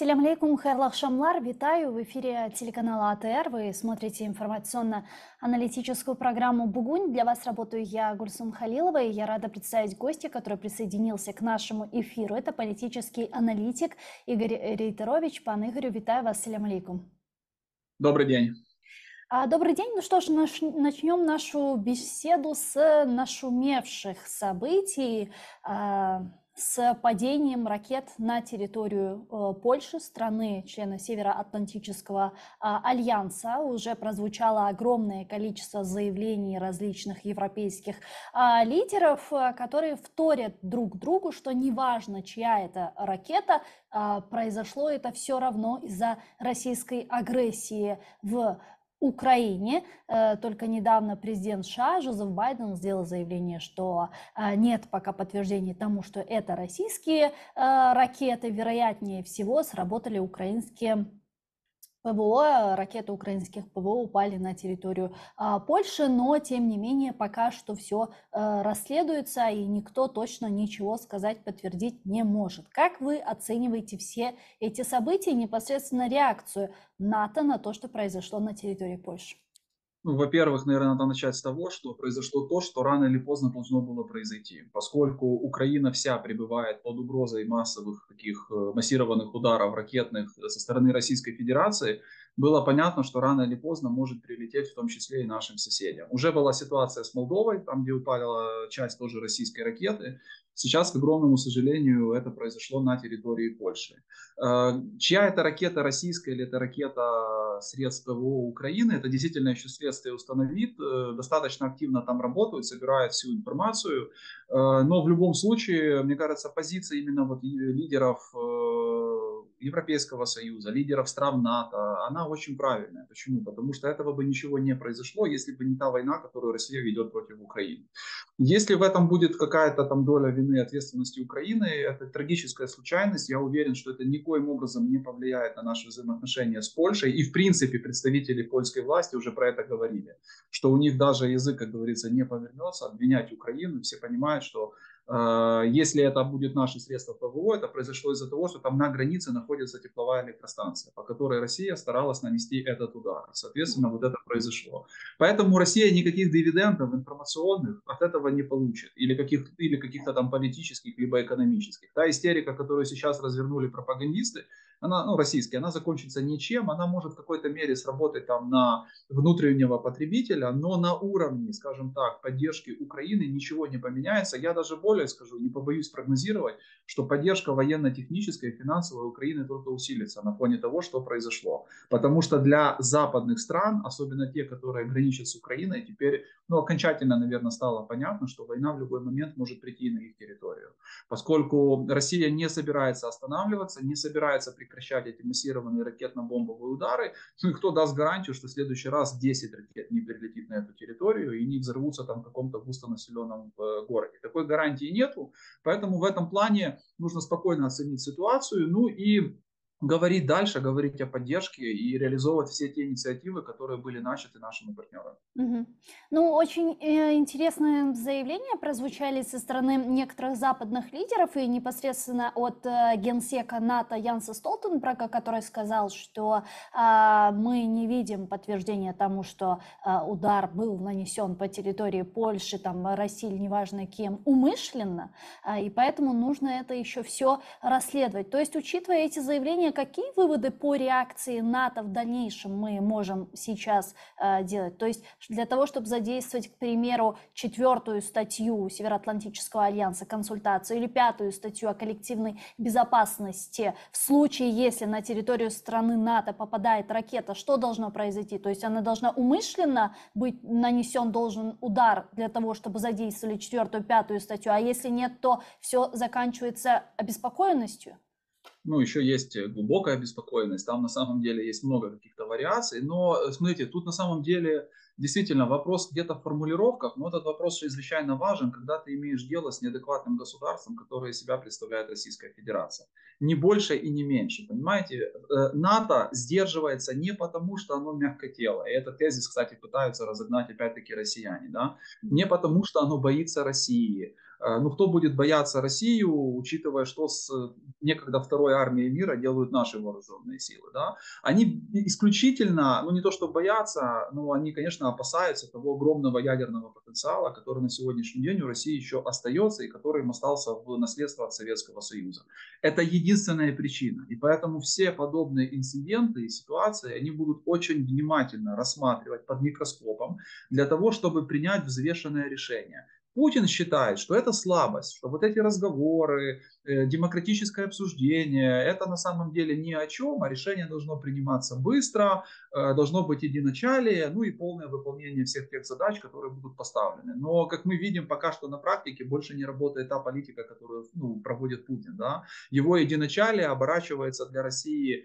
Селям алейкум, хайрлах шамлар, витаю в эфире телеканала АТР. Вы смотрите информационно-аналитическую программу «Бугунь». Для вас работаю я, Гульсум Халилова, и я рада представить гостя, который присоединился к нашему эфиру. Это политический аналитик Игорь Рейтерович. Пан Игорь, витаю вас, селям алейкум. Добрый день. Добрый день. Ну что ж, начнем нашу беседу с нашумевших событий, с падением ракет на территорию Польши, страны, члена Североатлантического альянса. Уже прозвучало огромное количество заявлений различных европейских лидеров, которые вторят друг другу, что неважно, чья это ракета, произошло это все равно из-за российской агрессии в Украине. Только недавно президент США Джозеф Байден сделал заявление, что нет пока подтверждений тому, что это российские ракеты. Вероятнее всего сработали украинские ПВО, ракеты украинских ПВО упали на территорию Польши, но тем не менее пока что все расследуется и никто точно ничего сказать, подтвердить не может. Как вы оцениваете все эти события, непосредственно реакцию НАТО на то, что произошло на территории Польши? Ну, во-первых, наверное, надо начать с того, что произошло то, что рано или поздно должно было произойти. Поскольку Украина вся пребывает под угрозой массовых таких массированных ударов ракетных со стороны Российской Федерации, было понятно, что рано или поздно может прилететь в том числе и нашим соседям. Уже была ситуация с Молдовой, там, где упала часть тоже российской ракеты. Сейчас, к огромному сожалению, это произошло на территории Польши. Чья это ракета, российская или это ракета средств ПВО Украины, это действительно еще следствие установит. Достаточно активно там работают, собирают всю информацию. Но в любом случае, мне кажется, позиция именно вот лидеров Европейского Союза, лидеров стран НАТО, она очень правильная. Почему? Потому что этого бы ничего не произошло, если бы не та война, которую Россия ведет против Украины. Если в этом будет какая-то там доля вины и ответственности Украины, это трагическая случайность. Я уверен, что это никоим образом не повлияет на наши взаимоотношения с Польшей. И в принципе представители польской власти уже про это говорили, что у них даже язык, как говорится, не повернется обвинять Украину. Все понимают, что если это будет наши средства ПВО, это произошло из-за того, что там на границе находится тепловая электростанция, по которой Россия старалась нанести этот удар. Соответственно, вот это произошло. Поэтому Россия никаких дивидендов информационных от этого не получит. Или каких-то там политических, либо экономических. Та истерика, которую сейчас развернули пропагандисты, она, ну, российская, она закончится ничем. Она может в какой-то мере сработать там на внутреннего потребителя, но на уровне, скажем так, поддержки Украины ничего не поменяется. Я даже более скажу, не побоюсь прогнозировать, что поддержка военно-техническая и финансовая Украины только усилится на фоне того, что произошло. Потому что для западных стран, особенно те, которые граничат с Украиной, теперь окончательно, наверное, стало понятно, что война в любой момент может прийти на их территорию. Поскольку Россия не собирается останавливаться, не собирается прекращать эти массированные ракетно-бомбовые удары, ну и кто даст гарантию, что в следующий раз 10 ракет не прилетит на эту территорию и не взорвутся там в каком-то густонаселенном городе. Такой гарантии нету, поэтому в этом плане нужно спокойно оценить ситуацию, ну и говорить дальше, говорить о поддержке и реализовывать все те инициативы, которые были начаты нашими партнерами. Мгм. Ну, очень интересные заявления прозвучали со стороны некоторых западных лидеров и непосредственно от генсека НАТО Янса Столтенберга, который сказал, что мы не видим подтверждения тому, что удар был нанесен по территории Польши, там, России, неважно кем, умышленно, и поэтому нужно это еще все расследовать. То есть, учитывая эти заявления, какие выводы по реакции НАТО в дальнейшем мы можем сейчас делать? То есть, для того, чтобы задействовать, к примеру, 4-ю статью Североатлантического альянса консультацию или 5-ю статью о коллективной безопасности в случае, если на территорию страны НАТО попадает ракета, что должно произойти? То есть она должна умышленно быть нанесен должен удар для того, чтобы задействовали 4-ю, 5-ю статью, а если нет, то все заканчивается обеспокоенностью? Ну, еще есть глубокая обеспокоенность, там на самом деле есть много каких-то вариаций, но смотрите, тут на самом деле действительно вопрос где-то в формулировках, но этот вопрос чрезвычайно важен, когда ты имеешь дело с неадекватным государством, которое из себя представляет Российская Федерация. Не больше и не меньше, понимаете? НАТО сдерживается не потому, что оно мягкотело, и этот тезис, кстати, пытаются разогнать опять-таки россияне, да? Не потому, что оно боится России, Ну, кто будет бояться Россию, учитывая, что с некогда второй армией мира делают наши вооруженные силы, да? Они исключительно, ну не то что боятся, но они, конечно, опасаются того огромного ядерного потенциала, который на сегодняшний день у России еще остается и который им остался в наследство от Советского Союза. Это единственная причина. И поэтому все подобные инциденты и ситуации, они будут очень внимательно рассматривать под микроскопом для того, чтобы принять взвешенное решение. Путин считает, что это слабость, что вот эти разговоры, демократическое обсуждение, это на самом деле ни о чем, а решение должно приниматься быстро, должно быть единочалие, ну и полное выполнение всех тех задач, которые будут поставлены. Но, как мы видим, пока что на практике больше не работает та политика, которую проводит Путин. Да? Его единочалие оборачивается для России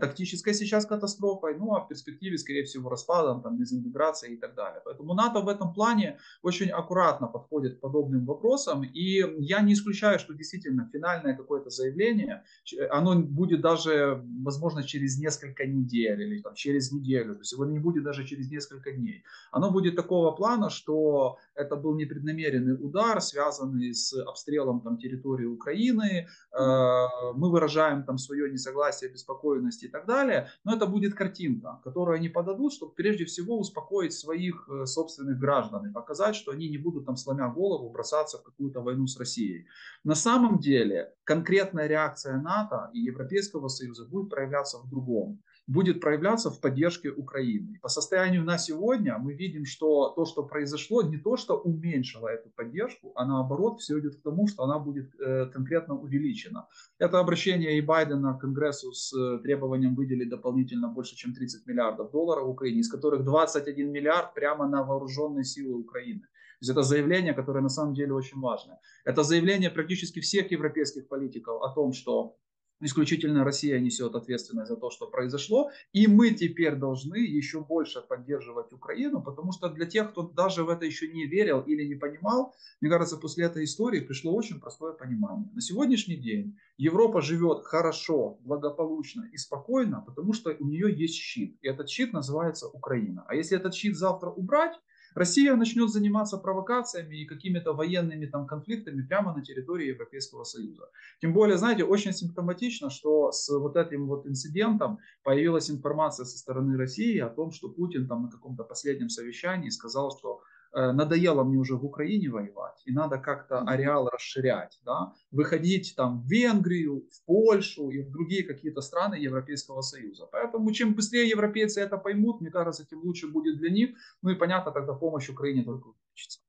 тактической сейчас катастрофой, ну а в перспективе, скорее всего, распадом, там, дезинтеграцией и так далее. Поэтому НАТО в этом плане очень аккуратно подходит к подобным вопросам. И я не исключаю, что действительно финальное какое-то заявление, оно будет даже, возможно, через несколько недель или там, через неделю. То есть его не будет даже через несколько дней. Оно будет такого плана, что это был непреднамеренный удар, связанный с обстрелом там, территории Украины. Мы выражаем там свое несогласие, беспокойность и так далее. Но это будет картинка, которую они подадут, чтобы прежде всего успокоить своих собственных граждан и показать, что они не будут там сломя голову бросаться в какую-то войну с Россией. На самом деле конкретная реакция НАТО и Европейского Союза будет проявляться в другом. Будет проявляться в поддержке Украины. По состоянию на сегодня мы видим, что то, что произошло, не то, что уменьшило эту поддержку, а наоборот все идет к тому, что она будет конкретно увеличена. Это обращение и Байдена к Конгрессу с требованием выделить дополнительно больше, чем 30 миллиардов долларов Украине, из которых 21 миллиард прямо на вооруженные силы Украины. То есть это заявление, которое на самом деле очень важное. Это заявление практически всех европейских политиков о том, что исключительно Россия несет ответственность за то, что произошло, и мы теперь должны еще больше поддерживать Украину, потому что для тех, кто даже в это еще не верил или не понимал, мне кажется, после этой истории пришло очень простое понимание. На сегодняшний день Европа живет хорошо, благополучно и спокойно, потому что у нее есть щит, и этот щит называется Украина. А если этот щит завтра убрать, Россия начнет заниматься провокациями и какими-то военными там конфликтами прямо на территории Европейского Союза. Тем более, знаете, очень симптоматично, что с вот этим вот инцидентом появилась информация со стороны России о том, что Путин там на каком-то последнем совещании сказал, что надоело мне уже в Украине воевать, и надо как-то ареал расширять, да, выходить там в Венгрию, в Польшу и в другие какие-то страны Европейского Союза. Поэтому чем быстрее европейцы это поймут, мне кажется, тем лучше будет для них. Ну и понятно, тогда помощь Украине только увеличится.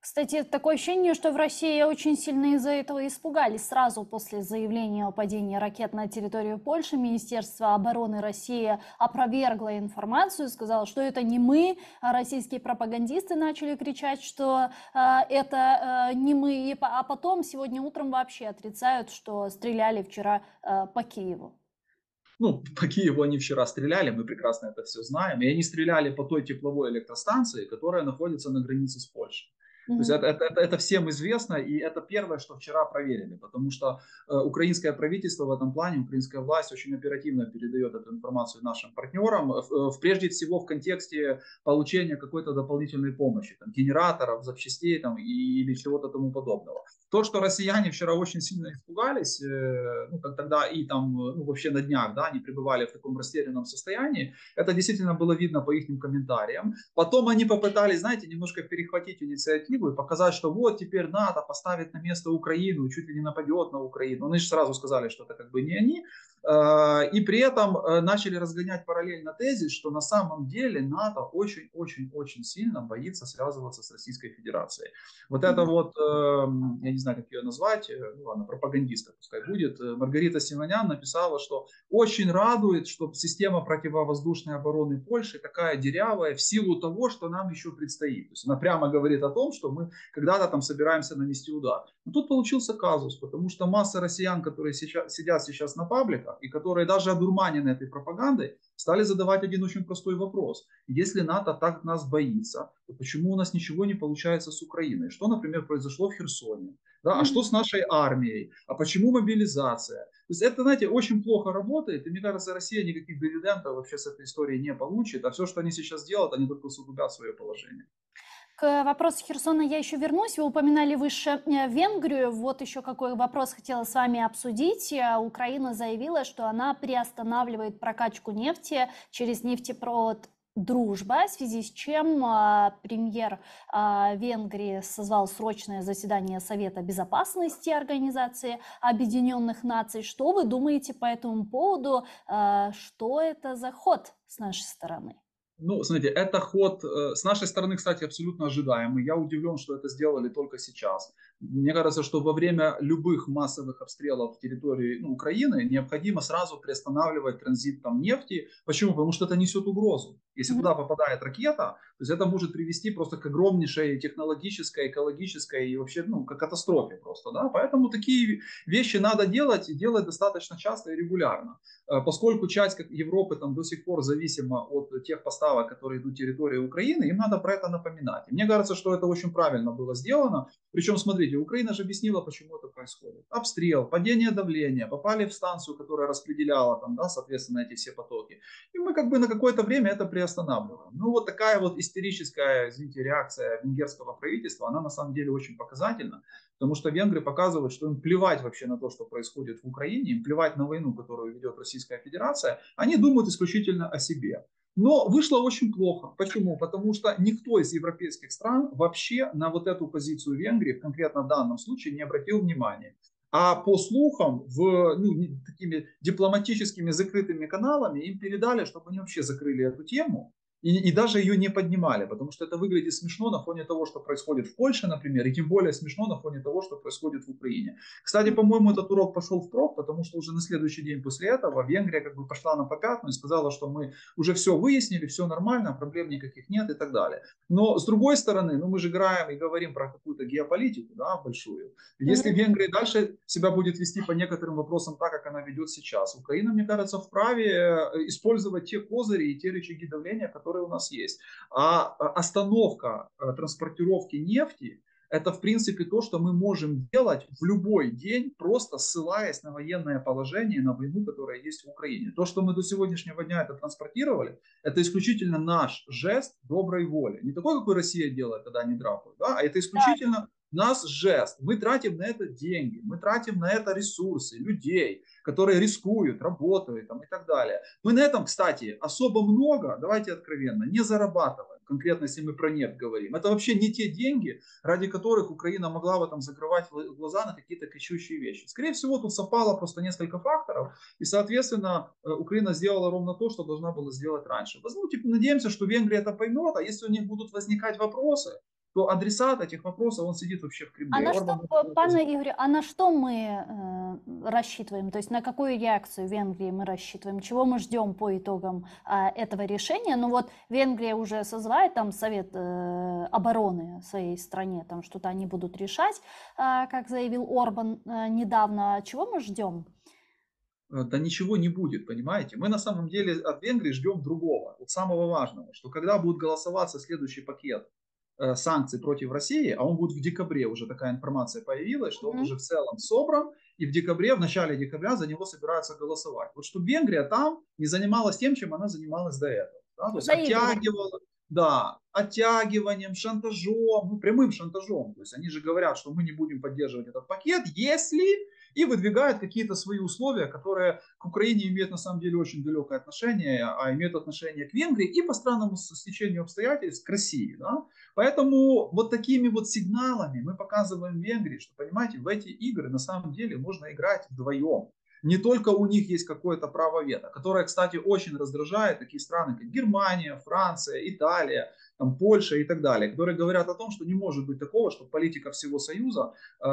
Кстати, такое ощущение, что в России очень сильно из-за этого испугались. Сразу после заявления о падении ракет на территорию Польши Министерство обороны России опровергло информацию, сказало, что это не мы, а российские пропагандисты начали кричать, что это не мы, а потом сегодня утром вообще отрицают, что стреляли вчера по Киеву. Ну, по Киеву они вчера стреляли, мы прекрасно это все знаем. И они стреляли по той тепловой электростанции, которая находится на границе с Польшей. То есть Мгм. это всем известно, и это первое, что вчера проверили, потому что украинское правительство в этом плане, украинская власть очень оперативно передает эту информацию нашим партнерам, прежде всего в контексте получения какой-то дополнительной помощи, там, генераторов, запчастей там, или чего-то тому подобного. То, что россияне вчера очень сильно испугались, ну, как тогда и там, ну, вообще на днях, да, они пребывали в таком растерянном состоянии, это действительно было видно по их комментариям. Потом они попытались, знаете, немножко перехватить инициативу и показать, что вот теперь НАТО поставит на место Украину, чуть ли не нападет на Украину. Они же сразу сказали, что это как бы не они. И при этом начали разгонять параллельно тезис, что на самом деле НАТО очень-очень-очень сильно боится связываться с Российской Федерацией. Вот это вот, я не знаю, как ее назвать, ну ладно, пропагандистка пускай будет, Маргарита Симонян написала, что очень радует, что система противовоздушной обороны Польши такая дырявая в силу того, что нам еще предстоит. То есть она прямо говорит о том, что мы когда-то там собираемся нанести удар. Но тут получился казус, потому что масса россиян, которые сидят сейчас на пабликах и которые даже одурманены этой пропагандой, стали задавать один очень простой вопрос. Если НАТО так нас боится, то почему у нас ничего не получается с Украиной? Что, например, произошло в Херсоне? Да, а что Мгм. с нашей армией? А почему мобилизация? То есть это, знаете, очень плохо работает, и мне кажется, Россия никаких дивидендов вообще с этой историей не получит, а все, что они сейчас делают, они только усугубят свое положение. К вопросу Херсона я еще вернусь. Вы упоминали выше Венгрию. Вот еще какой вопрос хотела с вами обсудить. Украина заявила, что она приостанавливает прокачку нефти через нефтепровод «Дружба», в связи с чем премьер Венгрии созвал срочное заседание Совета безопасности Организации Объединенных Наций. Что вы думаете по этому поводу? Что это за ход с нашей стороны? Ну, смотрите, это ход с нашей стороны, кстати, абсолютно ожидаемый. Я удивлен, что это сделали только сейчас. Мне кажется, что во время любых массовых обстрелов территории Украины необходимо сразу приостанавливать транзит там, нефти. Почему? Потому что это несет угрозу. Если Мгм. туда попадает ракета, то есть это может привести просто к огромнейшей технологической, экологической и вообще к катастрофе просто. Да? Поэтому такие вещи надо делать и делать достаточно часто и регулярно. Поскольку часть как Европы там до сих пор зависима от тех поставок, которые идут территории Украины, им надо про это напоминать. И мне кажется, что это очень правильно было сделано. Причем, смотрите, Украина же объяснила, почему это происходит. Обстрел, падение давления, попали в станцию, которая распределяла там, да, соответственно, эти все потоки. И мы как бы на какое-то время это приостанавливаем. Ну вот такая вот истерическая, извините, реакция венгерского правительства, она на самом деле очень показательна. Потому что венгры показывают, что им плевать вообще на то, что происходит в Украине, им плевать на войну, которую ведет Российская Федерация. Они думают исключительно о себе. Но вышло очень плохо. Почему? Потому что никто из европейских стран вообще на вот эту позицию Венгрии, конкретно в данном случае, не обратил внимания. А по слухам, такими дипломатическими закрытыми каналами им передали, чтобы они вообще закрыли эту тему. И даже ее не поднимали, потому что это выглядит смешно на фоне того, что происходит в Польше, например, и тем более смешно на фоне того, что происходит в Украине. Кстати, по-моему, этот урок пошел впрок, потому что уже на следующий день после этого Венгрия как бы пошла на попятную и сказала, что мы уже все выяснили, все нормально, проблем никаких нет и так далее. Но с другой стороны, мы же играем и говорим про какую-то геополитику, да, большую. Если Мгм. Венгрия дальше себя будет вести по некоторым вопросам так, как она ведет сейчас, Украина, мне кажется, вправе использовать те козыри и те рычаги давления, которые у нас есть. А остановка транспортировки нефти, это в принципе то, что мы можем делать в любой день, просто ссылаясь на военное положение, на войну, которая есть в Украине. То, что мы до сегодняшнего дня это транспортировали, это исключительно наш жест доброй воли. Не такой, какой Россия делает, когда они драпают, да? А это Да. исключительно нас жест. Мы тратим на это деньги, мы тратим на это ресурсы, людей, которые рискуют, работают там, и так далее. Мы на этом, кстати, особо много, давайте откровенно, не зарабатываем. Конкретно, если мы про нефть говорим. Это вообще не те деньги, ради которых Украина могла бы там закрывать глаза на какие-то кричущие вещи. Скорее всего, тут совпало просто несколько факторов, и, соответственно, Украина сделала ровно то, что должна была сделать раньше. Надеемся, что Венгрия это поймет, а если у них будут возникать вопросы, то адресат этих вопросов, он сидит вообще в А Кремле. на что, Орбан пане Игорю, а на что мы рассчитываем? То есть на какую реакцию Венгрии мы рассчитываем? Чего мы ждем по итогам этого решения? Ну вот Венгрия уже созывает там Совет обороны в своей стране, там что-то они будут решать, как заявил Орбан недавно. Чего мы ждем? Да ничего не будет, понимаете? Мы на самом деле от Венгрии ждем другого, вот самого важного, что когда будет голосоваться следующий пакет санкций против России, а он будет в декабре, уже такая информация появилась, что он Мгм. уже в целом собран, и в декабре, в начале декабря за него собираются голосовать. Вот чтобы Венгрия там не занималась тем, чем она занималась до этого. Да? То есть Заигрываем. оттягивала, да, оттягиванием, шантажом, прямым шантажом. То есть они же говорят, что мы не будем поддерживать этот пакет, если и выдвигают какие-то свои условия, которые к Украине имеют на самом деле очень далекое отношение, а имеют отношение к Венгрии и по странному стечению обстоятельств к России. Да? Поэтому вот такими вот сигналами мы показываем Венгрии, что, понимаете, в эти игры на самом деле можно играть вдвоем. Не только у них есть какое-то право вето, которое, кстати, очень раздражает такие страны, как Германия, Франция, Италия, там, Польша и так далее, которые говорят о том, что не может быть такого, что политика всего Союза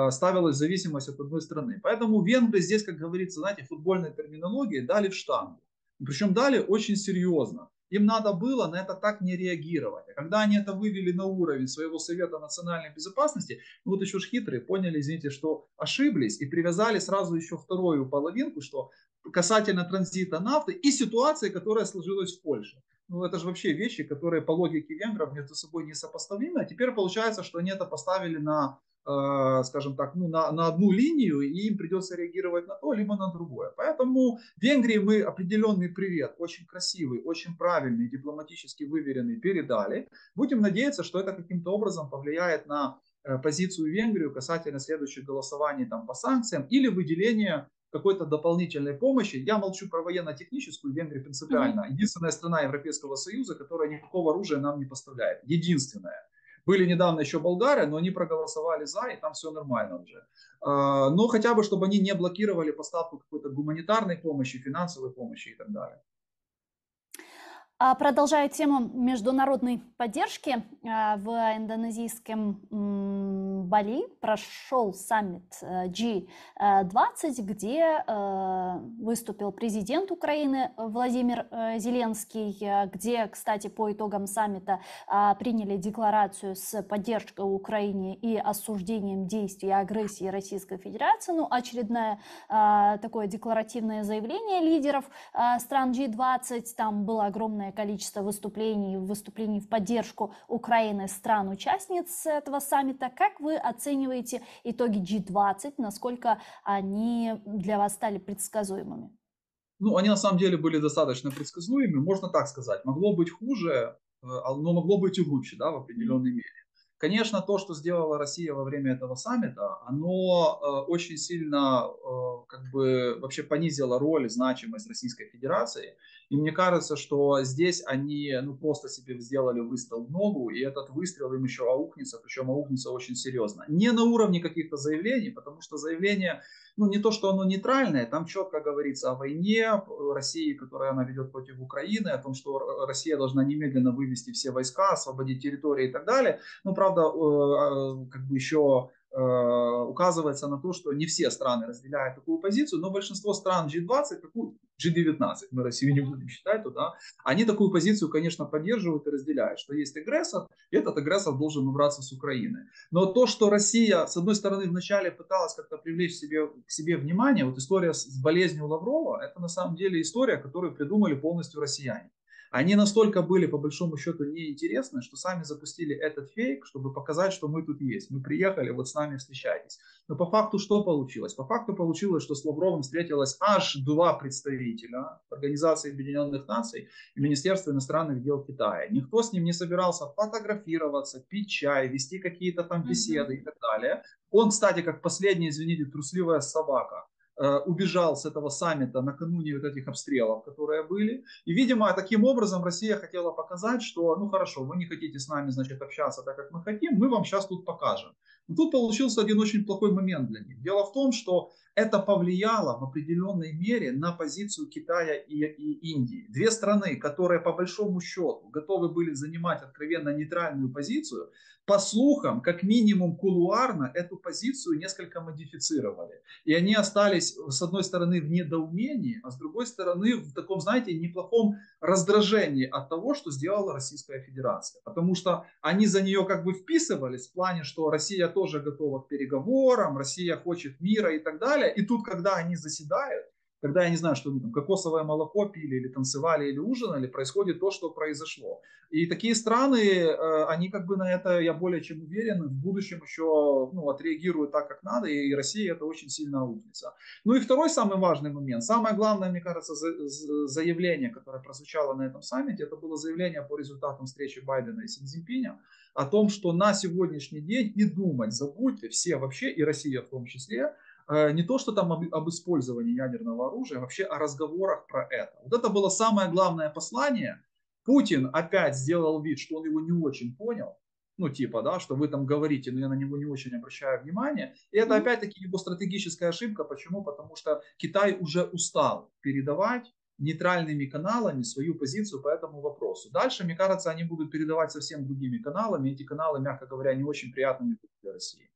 ставилась в зависимость от одной страны. Поэтому венгры здесь, как говорится, знаете, футбольной терминологией дали в штангу. Причем дали очень серьезно. Им надо было на это так не реагировать. А когда они это вывели на уровень своего Совета национальной безопасности, вот еще ж хитрые поняли, извините, что ошиблись и привязали сразу еще вторую половинку, что касательно транзита нафты и ситуации, которая сложилась в Польше. Ну, это же вообще вещи, которые по логике венгров между собой несопоставимы. А теперь получается, что они это поставили на скажем так, ну, на одну линию, и им придется реагировать на то, либо на другое. Поэтому Венгрии мы определенный привет, очень красивый, очень правильный, дипломатически выверенный передали. Будем надеяться, что это каким-то образом повлияет на позицию Венгрии касательно следующих голосований там, по санкциям или выделения какой-то дополнительной помощи. Я молчу про военно-техническую, Венгрия принципиально. Единственная страна Европейского Союза, которая никакого оружия нам не поставляет. Единственная. Были недавно еще болгары, но они проголосовали за, и там все нормально уже. Но хотя бы, чтобы они не блокировали поставку какой-то гуманитарной помощи, финансовой помощи и так далее. Продолжая тему международной поддержки, в индонезийском Бали прошел саммит G20, где выступил президент Украины Владимир Зеленский, где, кстати, по итогам саммита приняли декларацию с поддержкой Украине и осуждением действий и агрессии Российской Федерации. Ну, очередное такое декларативное заявление лидеров стран G20. Там было огромное количество выступлений в поддержку Украины стран-участниц этого саммита. Как вы оцениваете итоги G20? Насколько они для вас стали предсказуемыми? Ну, они на самом деле были достаточно предсказуемы, можно так сказать. Могло быть хуже, но могло быть и лучше, да, в определенной мере. Конечно, то, что сделала Россия во время этого саммита, оно очень сильно как бы вообще понизило роль и значимость Российской Федерации. И мне кажется, что здесь они ну, просто себе сделали выстрел в ногу, и этот выстрел им еще аукнется, причем аукнется очень серьезно. Не на уровне каких-то заявлений, потому что заявление, ну не то, что оно нейтральное, там четко говорится о войне России, которую она ведет против Украины, о том, что Россия должна немедленно вывести все войска, освободить территории и так далее. Ну, правда, как бы еще указывается на то, что не все страны разделяют такую позицию, но большинство стран G20, такую G19, мы Россию не будем считать туда, они такую позицию, конечно, поддерживают и разделяют, что есть агрессор, и этот агрессор должен убраться с Украины. Но то, что Россия, с одной стороны, вначале пыталась как-то привлечь к себе внимание, вот история с болезнью Лаврова, это на самом деле история, которую придумали полностью россияне. Они настолько были, по большому счету, неинтересны, что сами запустили этот фейк, чтобы показать, что мы тут есть. Мы приехали, вот с нами встречайтесь. Но по факту что получилось? По факту получилось, что с Лавровым встретилось аж два представителя Организации Объединенных Наций и Министерства иностранных дел Китая. Никто с ним не собирался фотографироваться, пить чай, вести какие-то там беседы и так далее. Он, кстати, как последняя, извините, трусливая собака, убежал с этого саммита накануне вот этих обстрелов, которые были. И, видимо, таким образом Россия хотела показать, что, ну хорошо, вы не хотите с нами, значит, общаться так, как мы хотим, мы вам сейчас тут покажем. Но тут получился один очень плохой момент для них. Дело в том, что это повлияло в определенной мере на позицию Китая и Индии. Две страны, которые по большому счету готовы были занимать откровенно нейтральную позицию, по слухам, как минимум кулуарно, эту позицию несколько модифицировали. И они остались, с одной стороны, в недоумении, а с другой стороны, в таком, знаете, неплохом раздражении от того, что сделала Российская Федерация. Потому что они за нее как бы вписывались в плане, что Россия тоже готова к переговорам, Россия хочет мира и так далее. И тут, когда они заседают, когда, я не знаю, что там, кокосовое молоко пили или танцевали или ужинали, происходит то, что произошло. И такие страны, они как бы на это, я более чем уверен, в будущем еще ну, отреагируют так, как надо, и Россия это очень сильно аукнется. Ну и второй самый важный момент, самое главное, мне кажется, заявление, которое прозвучало на этом саммите, это было заявление по результатам встречи Байдена и Си Цзиньпиня о том, что на сегодняшний день и думать забудьте все вообще, и Россия в том числе, не то, что там об использовании ядерного оружия, а вообще о разговорах про это. Вот это было самое главное послание. Путин опять сделал вид, что он его не очень понял. Ну, типа, да, что вы там говорите, но я на него не очень обращаю внимание. И это опять-таки его стратегическая ошибка. Почему? Потому что Китай уже устал передавать нейтральными каналами свою позицию по этому вопросу. Дальше, мне кажется, они будут передавать совсем другими каналами. Эти каналы, мягко говоря, не очень приятными для России.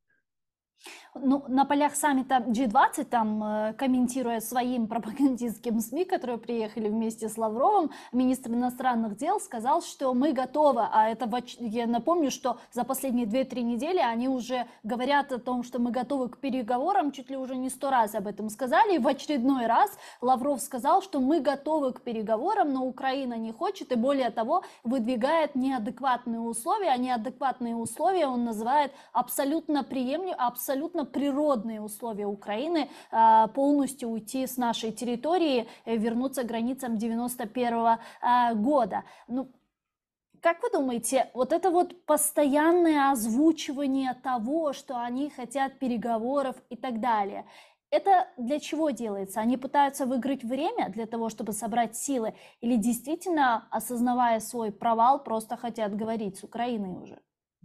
Ну, на полях саммита G20, там, комментируя своим пропагандистским СМИ, которые приехали вместе с Лавровым, министр иностранных дел сказал, что мы готовы, а это, я напомню, что за последние 2-3 недели они уже говорят о том, что мы готовы к переговорам, чуть ли уже не 100 раз об этом сказали, и в очередной раз Лавров сказал, что мы готовы к переговорам, но Украина не хочет, и более того, выдвигает неадекватные условия, а неадекватные условия он называет абсолютно приемлемыми, абсолютно природные условия Украины полностью уйти с нашей территории, вернуться к границам 91 года. Ну, как вы думаете, вот это вот постоянное озвучивание того, что они хотят переговоров и так далее, это для чего делается? Они пытаются выиграть время для того, чтобы собрать силы, или действительно, осознавая свой провал, просто хотят говорить с Украиной уже?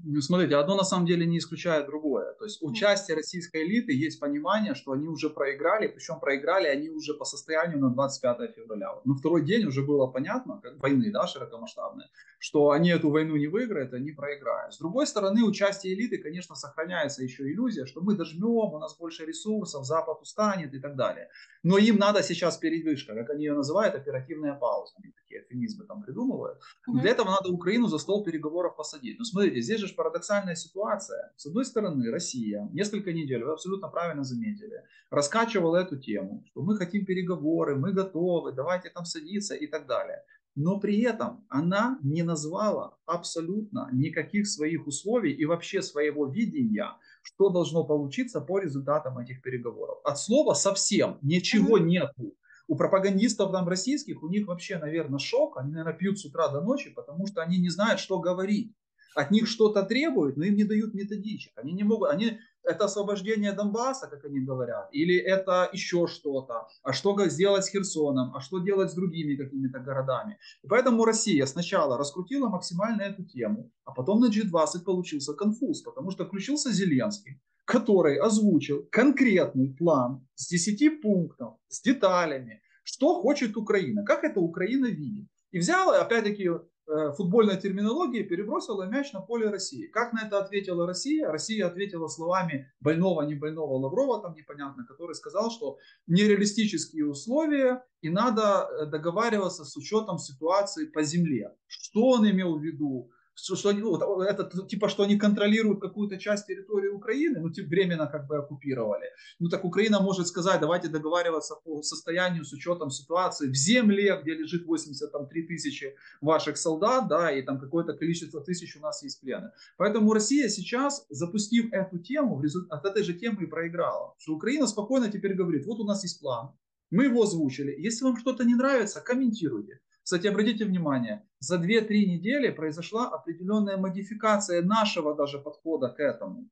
Ну, смотрите, одно на самом деле не исключает другое. То есть у части российской элиты есть понимание, что они уже проиграли, причем проиграли они уже по состоянию на 25 февраля. Вот на второй день уже было понятно, как войны, да, широкомасштабные, что они эту войну не выиграют, они проиграют. С другой стороны, у части элиты, конечно, сохраняется еще иллюзия, что мы дожмем, у нас больше ресурсов, Запад устанет и так далее. Но им надо сейчас передышка, как они ее называют, оперативная пауза. Они такие эвфемизмы там придумывают. Для этого надо Украину за стол переговоров посадить. Но смотрите, здесь же парадоксальная ситуация. С одной стороны, Россия несколько недель, вы абсолютно правильно заметили, раскачивала эту тему, что мы хотим переговоры, мы готовы, давайте там садиться и так далее. Но при этом она не назвала абсолютно никаких своих условий и вообще своего видения, что должно получиться по результатам этих переговоров. От слова совсем ничего нету. У пропагандистов там российских, у них вообще, наверное, шок. Они, наверное, пьют с утра до ночи, потому что они не знают, что говорить. От них что-то требуют, но им не дают методичек. Они не могут, это освобождение Донбасса, как они говорят, или это еще что-то. А что сделать с Херсоном, а что делать с другими какими-то городами. И поэтому Россия сначала раскрутила максимально эту тему, а потом на G20 получился конфуз, потому что включился Зеленский, который озвучил конкретный план с 10 пунктов, с деталями, что хочет Украина, как это Украина видит. И взяла, опять-таки, футбольной терминологии, перебросила мяч на поле России. Как на это ответила Россия? Россия ответила словами больного, не больного Лаврова, там непонятно, который сказал, что нереалистические условия и надо договариваться с учетом ситуации по земле. Что он имел в виду? Что они, это типа, что они контролируют какую-то часть территории Украины, ну, типа, временно как бы оккупировали. Ну, так Украина может сказать, давайте договариваться по состоянию с учетом ситуации в земле, где лежит 83 тысячи ваших солдат, да, и там какое-то количество тысяч у нас есть плены. Поэтому Россия сейчас, запустив эту тему, от этой же темы и проиграла. Что Украина спокойно теперь говорит, вот у нас есть план, мы его озвучили, если вам что-то не нравится, комментируйте. Кстати, обратите внимание, за 2-3 недели произошла определенная модификация нашего даже подхода к этому.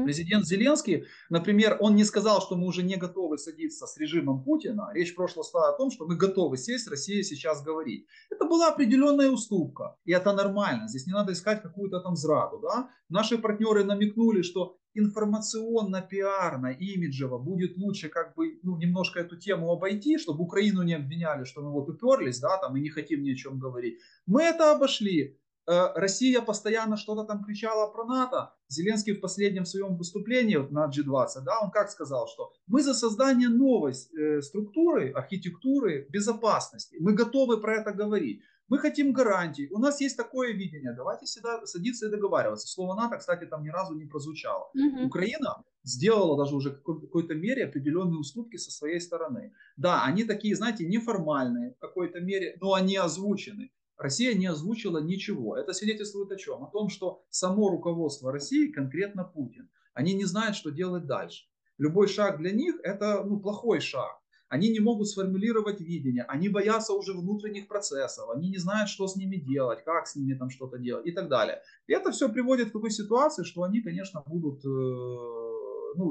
Президент Зеленский, например, он не сказал, что мы уже не готовы садиться с режимом Путина. Речь прошла о том, что мы готовы сесть, Россия сейчас говорит. Это была определенная уступка. И это нормально. Здесь не надо искать какую-то там зраду. Да? Наши партнеры намекнули, что информационно-пиарно, имиджево будет лучше как бы немножко эту тему обойти, чтобы Украину не обвиняли, что мы вот уперлись, да, там, и не хотим ни о чем говорить. Мы это обошли. Россия постоянно что-то там кричала про НАТО. Зеленский в последнем своем выступлении на G20, да, он как сказал, что мы за создание новой структуры, архитектуры безопасности. Мы готовы про это говорить. Мы хотим гарантий. У нас есть такое видение. Давайте сюда садиться и договариваться. Слово НАТО, кстати, там ни разу не прозвучало. Украина сделала даже уже в какой-то мере определенные уступки со своей стороны. Да, они такие, знаете, неформальные в какой-то мере, но они озвучены. Россия не озвучила ничего. Это свидетельствует о чем? О том, что само руководство России, конкретно Путин, они не знают, что делать дальше. Любой шаг для них это плохой шаг. Они не могут сформулировать видение, они боятся уже внутренних процессов, они не знают, что с ними делать, как с ними там что-то делать и так далее. И это все приводит к такой ситуации, что они, конечно, будут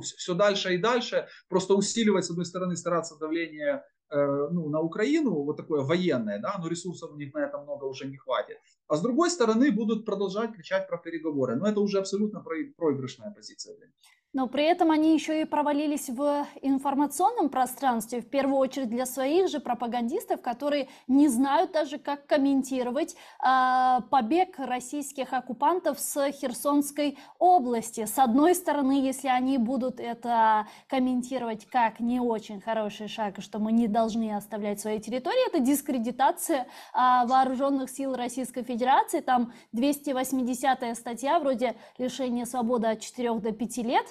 все дальше и дальше просто усиливать, с одной стороны, стараться давление на Украину, вот такое военное, да, но ресурсов у них на это много уже не хватит. А с другой стороны будут продолжать кричать про переговоры. Но это уже абсолютно проигрышная позиция для них. Но при этом они еще и провалились в информационном пространстве, в первую очередь для своих же пропагандистов, которые не знают даже, как комментировать побег российских оккупантов с Херсонской области. С одной стороны, если они будут это комментировать как не очень хороший шаг, что мы не должны оставлять свои территории, это дискредитация вооруженных сил Российской Федерации. Там 280-я статья, вроде лишения свободы от 4 до 5 лет.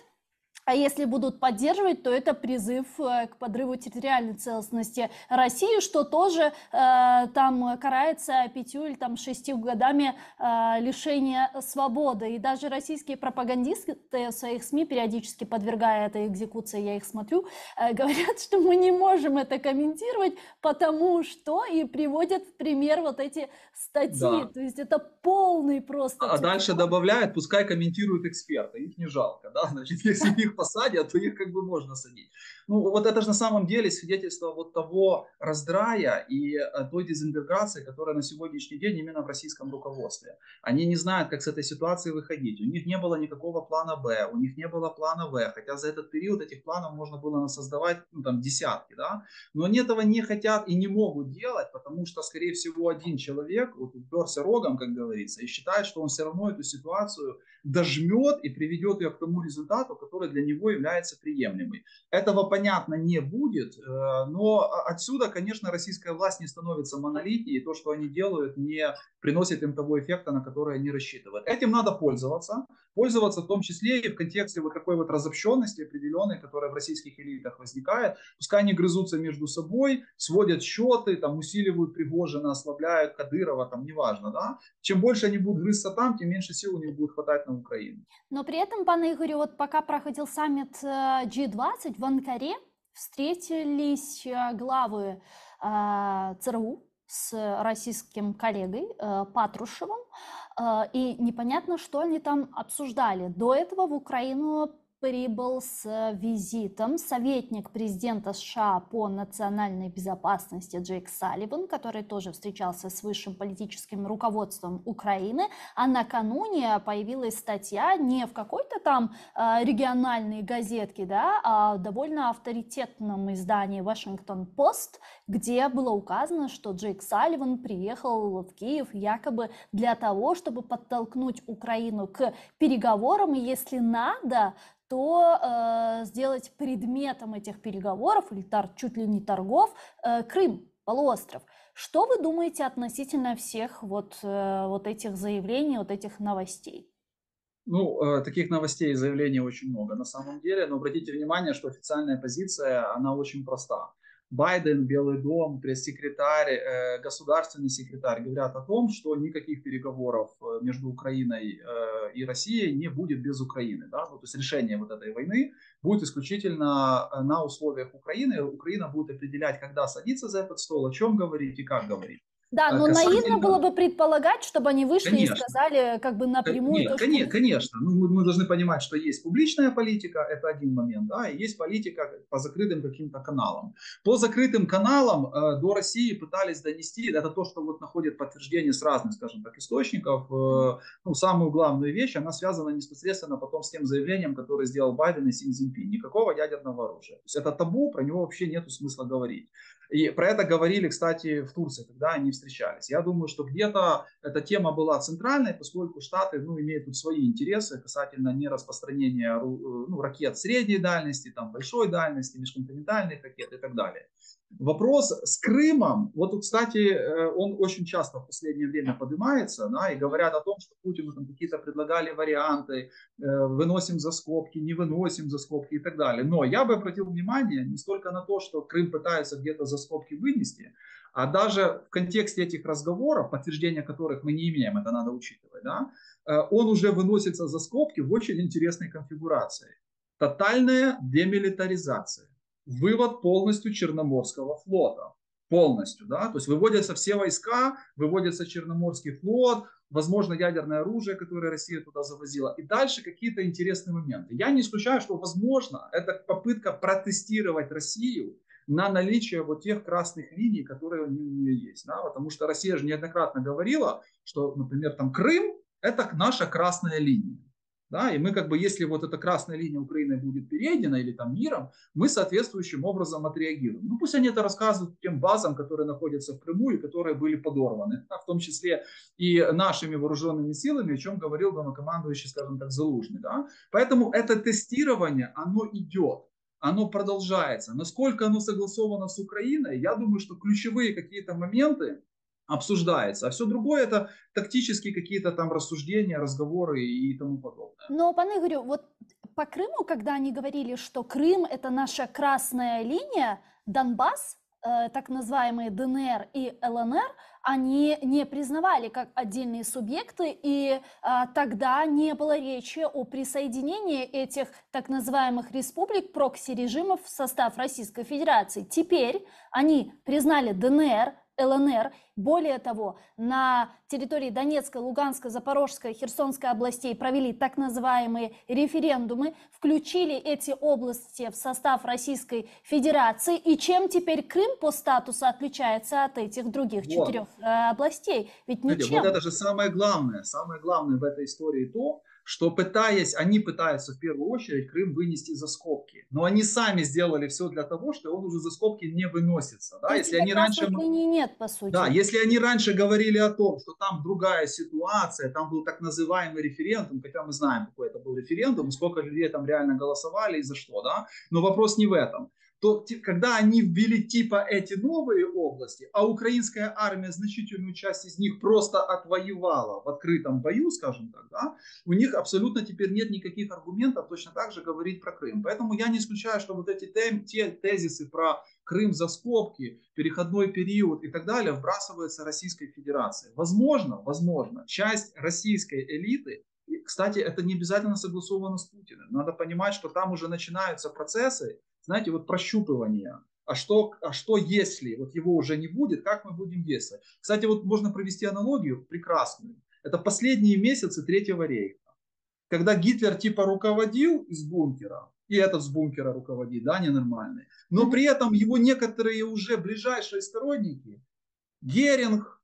А если будут поддерживать, то это призыв к подрыву территориальной целостности России, что тоже там карается 5 или там 6 годами лишения свободы. И даже российские пропагандисты в своих СМИ, периодически подвергая этой экзекуции, я их смотрю, говорят, что мы не можем это комментировать, потому что и приводят в пример вот эти статьи. Да. То есть это полный просто А дальше тюрьма. добавляет, пускай комментируют эксперты, их не жалко, да, значит, если их посадят, то их как бы можно садить. Ну, вот это же на самом деле свидетельство вот того раздрая и той дезинтеграции, которая на сегодняшний день именно в российском руководстве. Они не знают, как с этой ситуации выходить, у них не было никакого плана Б, у них не было плана В, хотя за этот период этих планов можно было создавать, ну, там, десятки, да, но они этого не хотят и не могут делать, потому что, скорее всего, один человек вот уперся рогом, как говорится, и считает, что он все равно эту ситуацию дожмет и приведет ее к тому результату, который для него является приемлемым. Этого, понятно, не будет, но отсюда, конечно, российская власть не становится монолитнее, и то, что они делают, не приносит им того эффекта, на который они рассчитывают. Этим надо пользоваться в том числе и в контексте вот такой вот разобщенности определенной, которая в российских элитах возникает. Пускай они грызутся между собой, сводят счеты, там, усиливают Пригожина, ослабляют Кадырова, там, неважно, да. Чем больше они будут грызться там, тем меньше сил у них будет хватать на Украину. Но при этом, пане Игорю, вот пока проходил саммит G20 в Анкаре, встретились главы ЦРУ с российским коллегой Патрушевым, и непонятно, что они там обсуждали. До этого в Украину прибыл с визитом советник президента США по национальной безопасности Джейк Салливан, который тоже встречался с высшим политическим руководством Украины, а накануне появилась статья не в какой-то там региональной газетке, да, а в довольно авторитетном издании Washington Post, где было указано, что Джейк Салливан приехал в Киев якобы для того, чтобы подтолкнуть Украину к переговорам, и если надо, то сделать предметом этих переговоров или чуть ли не торгов Крым, полуостров. Что вы думаете относительно всех вот этих заявлений, вот этих новостей? Ну, таких новостей и заявлений очень много на самом деле, но обратите внимание, что официальная позиция, она очень проста. Байден, Белый дом, пресс-секретарь, государственный секретарь говорят о том, что никаких переговоров между Украиной и Россией не будет без Украины. Да? Ну, то есть решение вот этой войны будет исключительно на условиях Украины. Украина будет определять, когда садиться за этот стол, о чем говорить и как говорить. Да, но наивно было Касательно... бы предполагать, чтобы они вышли и Конечно. сказали как бы напрямую Нет, то, что... конечно. Ну, мы должны понимать, что есть публичная политика, это один момент, да, и есть политика по закрытым каким-то каналам. По закрытым каналам до России пытались донести, это то, что вот находит подтверждение с разных, скажем так, источников, ну, самую главную вещь, она связана непосредственно потом с тем заявлением, которое сделал Байден и Си Цзиньпин. Никакого ядерного оружия. То есть это табу, про него вообще нет смысла говорить. И про это говорили, кстати, в Турции, когда они встречались. Я думаю, что где-то эта тема была центральной, поскольку Штаты, ну, имеют тут свои интересы касательно нераспространения, ну, ракет средней дальности, там, большой дальности, межконтинентальных ракет и так далее. Вопрос с Крымом, вот тут, кстати, он очень часто в последнее время поднимается, да, и говорят о том, что Путину там какие-то предлагали варианты, выносим за скобки, не выносим за скобки и так далее. Но я бы обратил внимание не столько на то, что Крым пытаются где-то за скобки вынести, а даже в контексте этих разговоров, подтверждения которых мы не имеем, это надо учитывать, да, он уже выносится за скобки в очень интересной конфигурации. Тотальная демилитаризация. Вывод полностью Черноморского флота. Полностью, да, то есть выводятся все войска, выводится Черноморский флот, возможно, ядерное оружие, которое Россия туда завозила. И дальше какие-то интересные моменты. Я не исключаю, что, возможно, это попытка протестировать Россию на наличие вот тех красных линий, которые у нее есть. Да? Потому что Россия же неоднократно говорила, что, например, там Крым – это наша красная линия. Да, и мы как бы, если вот эта красная линия Украины будет перейдена или там миром, мы соответствующим образом отреагируем. Ну пусть они это рассказывают тем базам, которые находятся в Крыму и которые были подорваны, в том числе и нашими вооруженными силами, о чем говорил главнокомандующий, скажем так, Залужный. Да? Поэтому это тестирование, оно идет. Оно продолжается. Насколько оно согласовано с Украиной, я думаю, что ключевые какие-то моменты обсуждается. А все другое это тактические какие-то там рассуждения, разговоры и тому подобное. Но, пане Ігорю, вот по Крыму, когда они говорили, что Крым – это наша красная линия, Донбасс, так называемые ДНР и ЛНР, они не признавали как отдельные субъекты, и тогда не было речи о присоединении этих так называемых республик, прокси-режимов в состав Российской Федерации. Теперь они признали ДНР, ЛНР. Более того, на территории Донецкой, Луганской, Запорожской, Херсонской областей провели так называемые референдумы, включили эти области в состав Российской Федерации. И чем теперь Крым по статусу отличается от этих других четырех областей? Ведь ничем. Вот это же самое главное в этой истории то, что они пытаются в первую очередь Крым вынести за скобки. Но они сами сделали все для того, что он уже за скобки не выносится. Да? Если они раньше... линий нет, по сути. Да, если они раньше говорили о том, что там другая ситуация, там был так называемый референдум, хотя мы знаем, какой это был референдум, сколько людей там реально голосовали и за что, да, но вопрос не в этом. То когда они ввели типа эти новые области, а украинская армия значительную часть из них просто отвоевала в открытом бою, скажем так, да, у них абсолютно теперь нет никаких аргументов точно так же говорить про Крым. Поэтому я не исключаю, что вот эти тезисы про Крым за скобки, переходной период и так далее вбрасываются Российской Федерацией. Возможно, часть российской элиты, и, кстати, это не обязательно согласовано с Путиным. Надо понимать, что там уже начинаются процессы, знаете, вот прощупывания. А что если вот его уже не будет, как мы будем действовать? Кстати, вот можно провести аналогию прекрасную. Это последние месяцы Третьего рейха, когда Гитлер типа руководил из бункера, и этот с бункера руководит, да, ненормальный, но при этом его некоторые уже ближайшие сторонники, Геринг,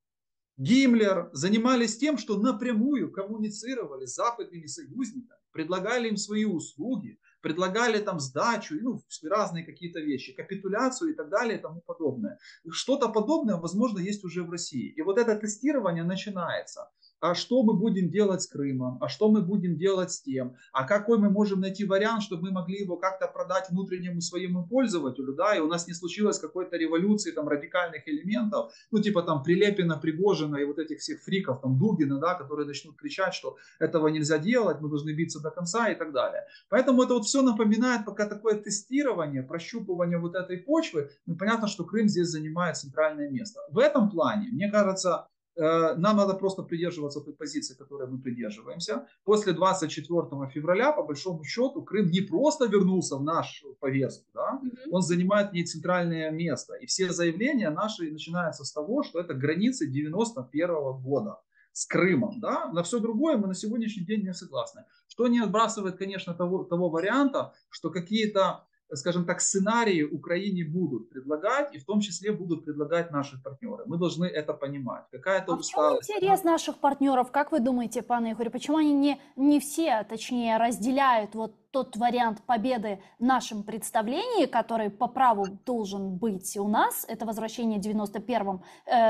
Гиммлер, занимались тем, что напрямую коммуницировали с западными союзниками, предлагали им свои услуги, предлагали там сдачу, ну, разные какие-то вещи, капитуляцию и так далее и тому подобное. Что-то подобное, возможно, есть уже в России. И вот это тестирование начинается. А что мы будем делать с Крымом, а что мы будем делать с тем, а какой мы можем найти вариант, чтобы мы могли его как-то продать внутреннему своему пользователю, да, и у нас не случилось какой-то революции там радикальных элементов, ну типа там Прилепина, Пригожина и вот этих всех фриков, там Дугина, да, которые начнут кричать, что этого нельзя делать, мы должны биться до конца и так далее. Поэтому это вот все напоминает пока такое тестирование, прощупывание вот этой почвы, ну понятно, что Крым здесь занимает центральное место. В этом плане, мне кажется, нам надо просто придерживаться той позиции, которой мы придерживаемся. После 24 февраля, по большому счету, Крым не просто вернулся в нашу повестку, да? Он занимает в ней центральное место. И все заявления наши начинаются с того, что это границы 91 года с Крымом. Да? На все другое мы на сегодняшний день не согласны. Что не отбрасывает, конечно, того варианта, что какие-то, скажем так, сценарии Украине будут предлагать, и в том числе будут предлагать наши партнеры. Мы должны это понимать. Какая-то усталость. В чем интерес наших партнеров, как вы думаете, пане Игорь, почему они не все, точнее, разделяют вот тот вариант победы в нашем представлении, который по праву должен быть у нас, это возвращение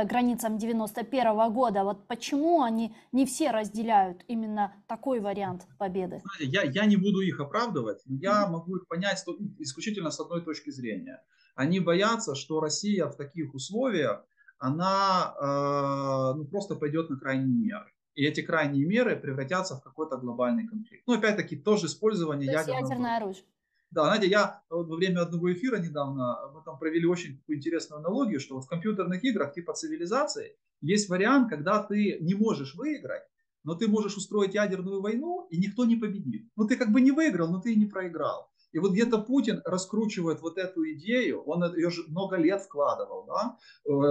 границам 91 года. Вот почему они не все разделяют именно такой вариант победы? Я не буду их оправдывать, но я могу их понять исключительно с одной точки зрения. Они боятся, что Россия в таких условиях, она просто пойдет на крайние меры. И эти крайние меры превратятся в какой-то глобальный конфликт. Ну, опять-таки, тоже использование ядерное оружие. Да, знаете, я во время одного эфира недавно, мы там провели очень такую интересную аналогию, что вот в компьютерных играх типа цивилизации есть вариант, когда ты не можешь выиграть, но ты можешь устроить ядерную войну, и никто не победит. Ну, ты как бы не выиграл, но ты и не проиграл. И вот где-то Путин раскручивает вот эту идею, он ее же много лет вкладывал, да,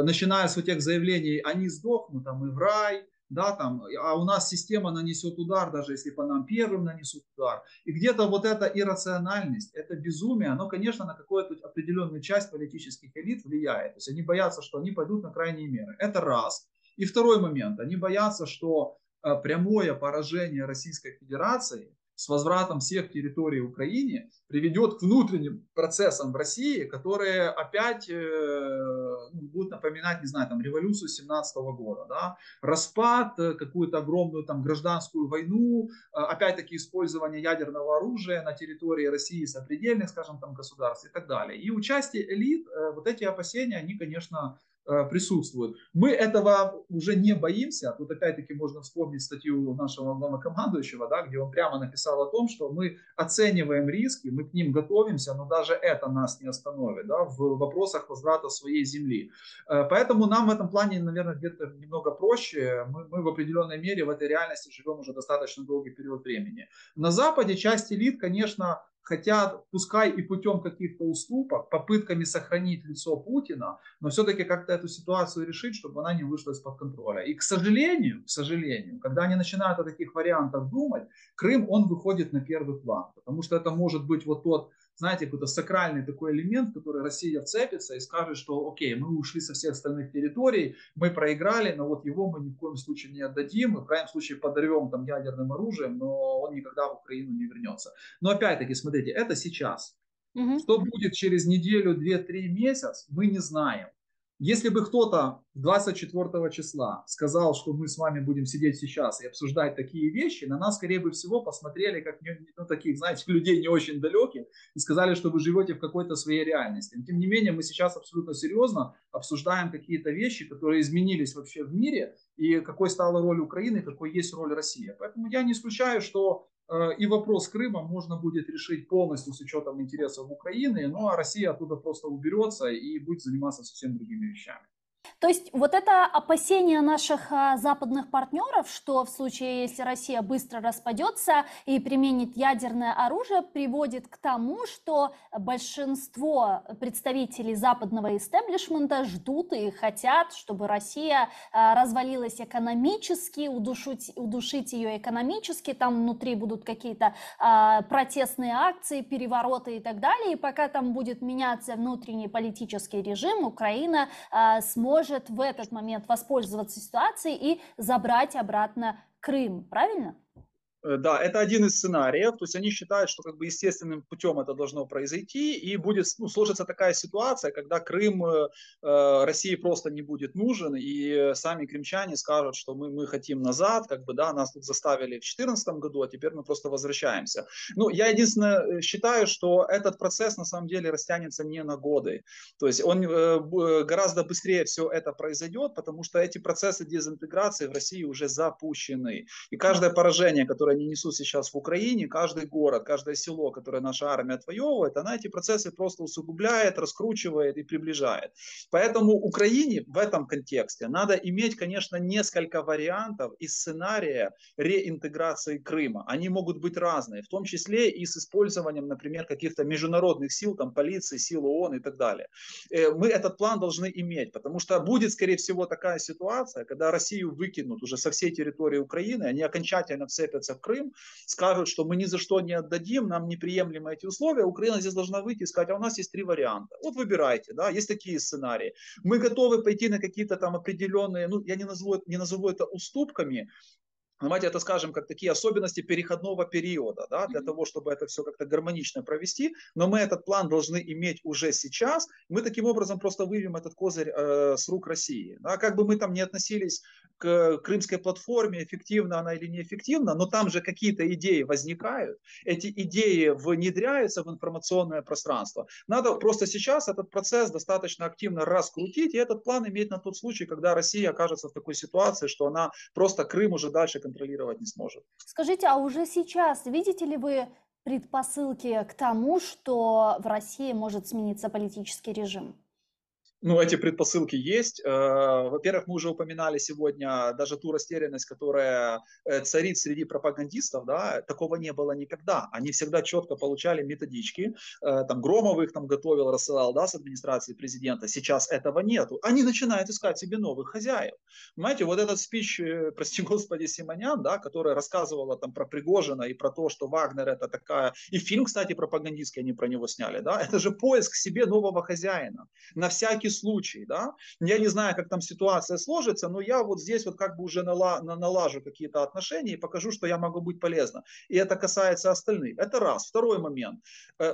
начиная с вот тех заявлений, они сдохнут там и в рай, да, там, а у нас система нанесет удар, даже если по нам первым нанесут удар. И где-то вот эта иррациональность, это безумие, оно, конечно, на какую-то определенную часть политических элит влияет. То есть они боятся, что они пойдут на крайние меры. Это раз. И второй момент, они боятся, что прямое поражение Российской Федерации с возвратом всех территорий Украине приведет к внутренним процессам в России, которые опять будут напоминать, не знаю, там, революцию 17 года, да? Распад, какую-то огромную там гражданскую войну, опять-таки использование ядерного оружия на территории России сопредельных, скажем, там, государств и так далее. И участие элит, вот эти опасения, они, конечно, присутствуют. Мы этого уже не боимся. Тут опять-таки можно вспомнить статью нашего главнокомандующего, да, где он прямо написал о том, что мы оцениваем риски, мы к ним готовимся, но даже это нас не остановит, да, в вопросах возврата своей земли. Поэтому нам в этом плане, наверное, где-то немного проще. Мы в определенной мере в этой реальности живем уже достаточно долгий период времени. На Западе часть элит, конечно, хотят, пускай и путем каких-то уступок, попытками сохранить лицо Путина, но все-таки как-то эту ситуацию решить, чтобы она не вышла из-под контроля. И, к сожалению, когда они начинают о таких вариантах думать, Крым, он выходит на первый план, потому что это может быть вот тот, знаете, какой-то сакральный такой элемент, в который Россия вцепится и скажет, что окей, мы ушли со всех остальных территорий, мы проиграли, но вот его мы ни в коем случае не отдадим, мы в крайнем случае подорвем там ядерным оружием, но он никогда в Украину не вернется. Но опять-таки, смотрите, это сейчас. Что будет через неделю, 2-3 месяца, мы не знаем. Если бы кто-то 24 числа сказал, что мы с вами будем сидеть сейчас и обсуждать такие вещи, на нас, скорее всего, посмотрели как таких, знаете, людей не очень далеких и сказали, что вы живете в какой-то своей реальности. Но, тем не менее, мы сейчас абсолютно серьезно обсуждаем какие-то вещи, которые изменились вообще в мире, и какой стала роль Украины, какой есть роль России. Поэтому я не исключаю, что и вопрос Крыма можно будет решить полностью с учетом интересов Украины, ну а Россия оттуда просто уберется и будет заниматься совсем другими вещами. То есть вот это опасение наших западных партнеров, что в случае, если Россия быстро распадется и применит ядерное оружие, приводит к тому, что большинство представителей западного истеблишмента ждут и хотят, чтобы Россия развалилась экономически, удушить ее экономически, там внутри будут какие-то протестные акции, перевороты и так далее, и пока там будет меняться внутренний политический режим, Украина сможет в этот момент воспользоваться ситуацией и забрать обратно Крым, правильно? Да, это один из сценариев, то есть они считают, что как бы естественным путем это должно произойти, и будет сложится такая ситуация, когда Крым России просто не будет нужен, и сами крымчане скажут, что мы хотим назад, как бы, да, нас тут заставили в 2014 году, а теперь мы просто возвращаемся. Ну, я единственное считаю, что этот процесс на самом деле растянется не на годы, то есть он гораздо быстрее все это произойдет, потому что эти процессы дезинтеграции в России уже запущены, и каждое поражение, которое они несут сейчас в Украине, каждый город, каждое село, которое наша армия отвоевывает, она эти процессы просто усугубляет, раскручивает и приближает. Поэтому Украине в этом контексте надо иметь, конечно, несколько вариантов и сценария реинтеграции Крыма. Они могут быть разные, в том числе и с использованием, например, каких-то международных сил, там, полиции, сил ООН и так далее. Мы этот план должны иметь, потому что будет, скорее всего, такая ситуация, когда Россию выкинут уже со всей территории Украины, они окончательно вцепятся в Крым, скажут, что мы ни за что не отдадим, нам неприемлемы эти условия, Украина здесь должна выйти и сказать, а у нас есть 3 варианта. Вот выбирайте, да, есть такие сценарии. Мы готовы пойти на какие-то там определенные, ну, я не назову это уступками, давайте это скажем, как такие особенности переходного периода, да, для того, чтобы это все как-то гармонично провести, но мы этот план должны иметь уже сейчас, мы таким образом просто выведем этот козырь с рук России. Да, как бы мы там не относились к Крымской платформе, эффективна она или неэффективна, но там же какие-то идеи возникают, эти идеи внедряются в информационное пространство. Надо просто сейчас этот процесс достаточно активно раскрутить, и этот план иметь на тот случай, когда Россия окажется в такой ситуации, что она просто Крым уже дальше контролировать не сможет. Скажите, а уже сейчас видите ли вы предпосылки к тому, что в России может смениться политический режим? Ну, эти предпосылки есть. Во-первых, мы уже упоминали сегодня даже ту растерянность, которая царит среди пропагандистов, да, такого не было никогда. Они всегда четко получали методички, там Громов их там готовил, рассылал, да, с администрации президента. Сейчас этого нету. Они начинают искать себе новых хозяев. Понимаете, вот этот спич, прости господи, Симонян, да, которая рассказывала там про Пригожина и про то, что Вагнер это такая, и фильм, кстати, пропагандистский они про него сняли, да, это же поиск себе нового хозяина. На всякий случай, да, я не знаю, как там ситуация сложится, но я вот здесь вот как бы уже налажу какие-то отношения и покажу, что я могу быть полезна. И это касается остальных. Это раз. Второй момент.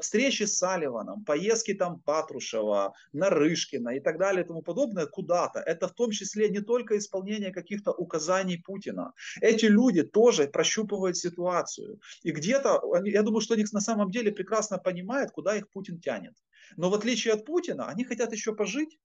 Встречи с Салливаном, поездки там Патрушева, Нарышкина и так далее и тому подобное куда-то. Это в том числе не только исполнение каких-то указаний Путина. Эти люди тоже прощупывают ситуацию. И где-то, я думаю, что они на самом деле прекрасно понимают, куда их Путин тянет. Но в отличие от Путина, они хотят еще пожить.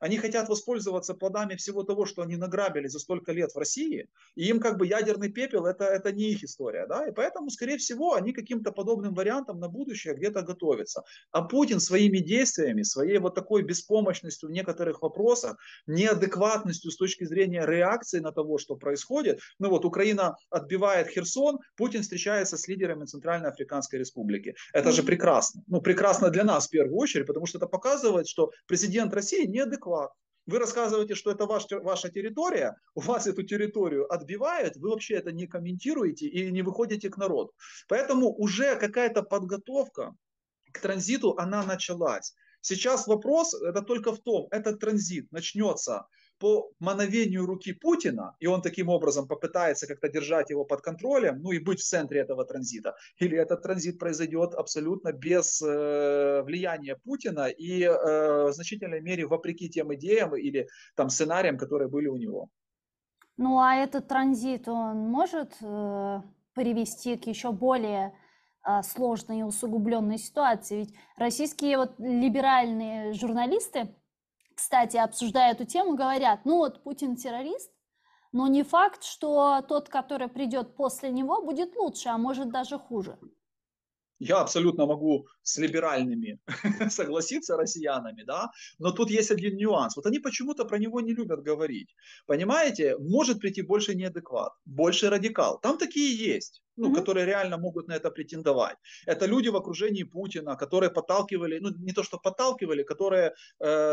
Они хотят воспользоваться плодами всего того, что они награбили за столько лет в России, и им как бы ядерный пепел это не их история. Да? И поэтому, скорее всего, они каким-то подобным вариантом на будущее где-то готовятся. А Путин своими действиями, своей вот такой беспомощностью в некоторых вопросах, неадекватностью с точки зрения реакции на того, что происходит. Ну вот Украина отбивает Херсон, Путин встречается с лидерами Центральной Африканской Республики. Это же прекрасно. Ну, прекрасно для нас в первую очередь, потому что это показывает, что президент России неадекватен. Вы рассказываете, что это ваша территория, у вас эту территорию отбивают, вы вообще это не комментируете и не выходите к народу. Поэтому уже какая-то подготовка к транзиту, она началась. Сейчас вопрос, это только в том, этот транзит начнется по мановению руки Путина, и он таким образом попытается как-то держать его под контролем, ну и быть в центре этого транзита, или этот транзит произойдет абсолютно без влияния Путина и в значительной мере вопреки тем идеям или там сценариям, которые были у него. Ну, а этот транзит, он может привести к еще более сложной и усугубленной ситуации? Ведь российские вот либеральные журналисты, кстати, обсуждая эту тему, говорят, ну вот Путин террорист, но не факт, что тот, который придет после него, будет лучше, а может даже хуже. Я абсолютно могу с либеральными согласиться, россиянами, да, но тут есть один нюанс. Вот они почему-то про него не любят говорить. Понимаете, может прийти больше неадекват, больше радикал. Там такие есть, ну, которые реально могут на это претендовать. Это люди в окружении Путина, которые подталкивали, ну, не то что подталкивали, которые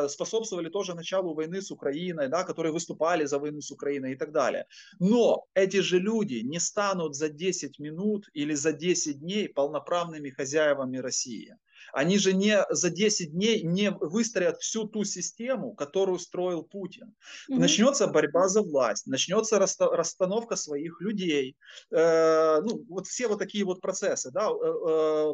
способствовали тоже началу войны с Украиной, да, которые выступали за войну с Украиной и так далее. Но эти же люди не станут за 10 минут или за 10 дней полноправными хозяевами России. Они же не за 10 дней не выстроят всю ту систему, которую строил Путин. Начнется борьба за власть, начнется расстановка своих людей. Ну, вот все вот такие вот процессы, да,